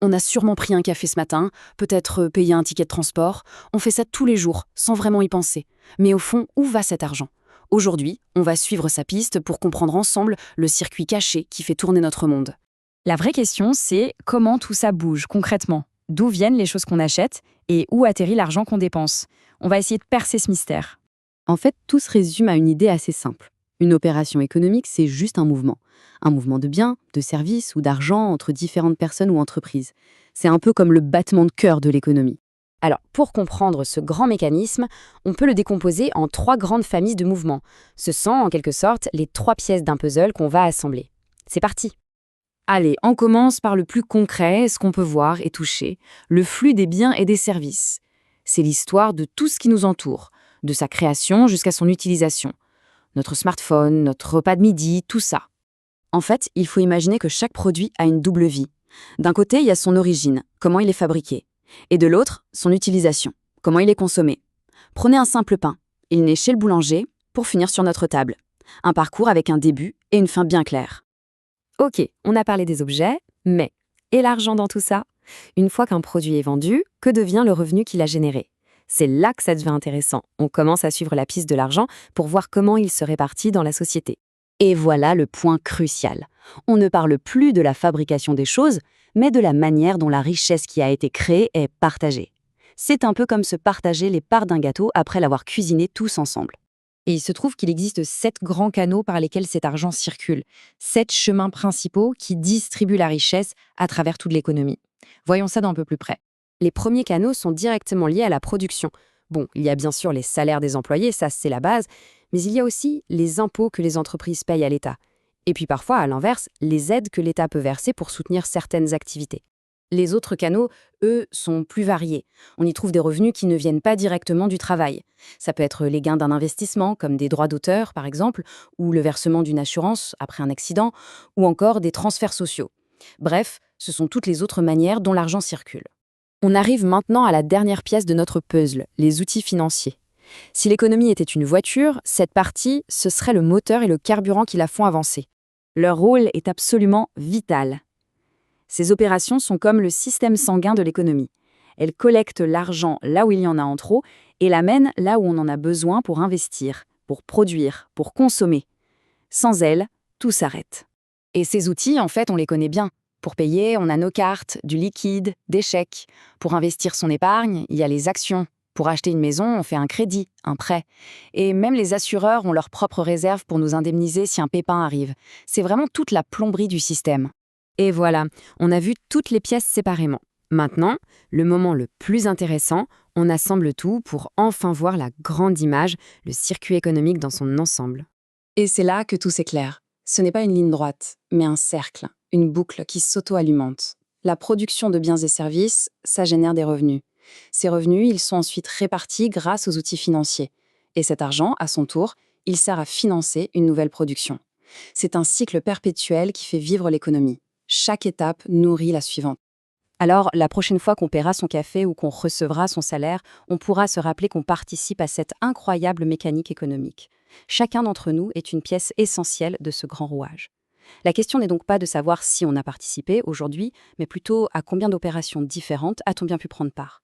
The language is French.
On a sûrement pris un café ce matin, peut-être payé un ticket de transport. On fait ça tous les jours, sans vraiment y penser. Mais au fond, où va cet argent? Aujourd'hui, on va suivre sa piste pour comprendre ensemble le circuit caché qui fait tourner notre monde. La vraie question, c'est comment tout ça bouge concrètement? D'où viennent les choses qu'on achète et où atterrit l'argent qu'on dépense? On va essayer de percer ce mystère. En fait, tout se résume à une idée assez simple. Une opération économique, c'est juste un mouvement. Un mouvement de biens, de services ou d'argent entre différentes personnes ou entreprises. C'est un peu comme le battement de cœur de l'économie. Alors, pour comprendre ce grand mécanisme, on peut le décomposer en 3 grandes familles de mouvements. Ce sont, en quelque sorte, les 3 pièces d'un puzzle qu'on va assembler. C'est parti! Allez, on commence par le plus concret, ce qu'on peut voir et toucher, le flux des biens et des services. C'est l'histoire de tout ce qui nous entoure, de sa création jusqu'à son utilisation. Notre smartphone, notre repas de midi, tout ça. En fait, il faut imaginer que chaque produit a une double vie. D'un côté, il y a son origine, comment il est fabriqué. Et de l'autre, son utilisation, comment il est consommé. Prenez un simple pain. Il naît chez le boulanger pour finir sur notre table. Un parcours avec un début et une fin bien claire. Ok, on a parlé des objets, mais et l'argent dans tout ça? Une fois qu'un produit est vendu, que devient le revenu qu'il a généré? C'est là que ça devient intéressant. On commence à suivre la piste de l'argent pour voir comment il se répartit dans la société. Et voilà le point crucial. On ne parle plus de la fabrication des choses, mais de la manière dont la richesse qui a été créée est partagée. C'est un peu comme se partager les parts d'un gâteau après l'avoir cuisiné tous ensemble. Et il se trouve qu'il existe 7 grands canaux par lesquels cet argent circule. 7 chemins principaux qui distribuent la richesse à travers toute l'économie. Voyons ça d'un peu plus près. Les premiers canaux sont directement liés à la production. Bon, il y a bien sûr les salaires des employés, ça c'est la base, mais il y a aussi les impôts que les entreprises payent à l'État. Et puis parfois, à l'inverse, les aides que l'État peut verser pour soutenir certaines activités. Les autres canaux, eux, sont plus variés. On y trouve des revenus qui ne viennent pas directement du travail. Ça peut être les gains d'un investissement, comme des droits d'auteur par exemple, ou le versement d'une assurance après un accident, ou encore des transferts sociaux. Bref, ce sont toutes les autres manières dont l'argent circule. On arrive maintenant à la dernière pièce de notre puzzle, les outils financiers. Si l'économie était une voiture, cette partie, ce serait le moteur et le carburant qui la font avancer. Leur rôle est absolument vital. Ces opérations sont comme le système sanguin de l'économie. Elles collectent l'argent là où il y en a en trop et l'amènent là où on en a besoin pour investir, pour produire, pour consommer. Sans elles, tout s'arrête. Et ces outils, en fait, on les connaît bien. Pour payer, on a nos cartes, du liquide, des chèques. Pour investir son épargne, il y a les actions. Pour acheter une maison, on fait un crédit, un prêt. Et même les assureurs ont leurs propres réserves pour nous indemniser si un pépin arrive. C'est vraiment toute la plomberie du système. Et voilà, on a vu toutes les pièces séparément. Maintenant, le moment le plus intéressant, on assemble tout pour enfin voir la grande image, le circuit économique dans son ensemble. Et c'est là que tout s'éclaire. Ce n'est pas une ligne droite, mais un cercle, une boucle qui s'auto-alimente. La production de biens et services, ça génère des revenus. Ces revenus, ils sont ensuite répartis grâce aux outils financiers. Et cet argent, à son tour, il sert à financer une nouvelle production. C'est un cycle perpétuel qui fait vivre l'économie. Chaque étape nourrit la suivante. Alors, la prochaine fois qu'on paiera son café ou qu'on recevra son salaire, on pourra se rappeler qu'on participe à cette incroyable mécanique économique. Chacun d'entre nous est une pièce essentielle de ce grand rouage. La question n'est donc pas de savoir si on a participé aujourd'hui, mais plutôt à combien d'opérations différentes a-t-on bien pu prendre part.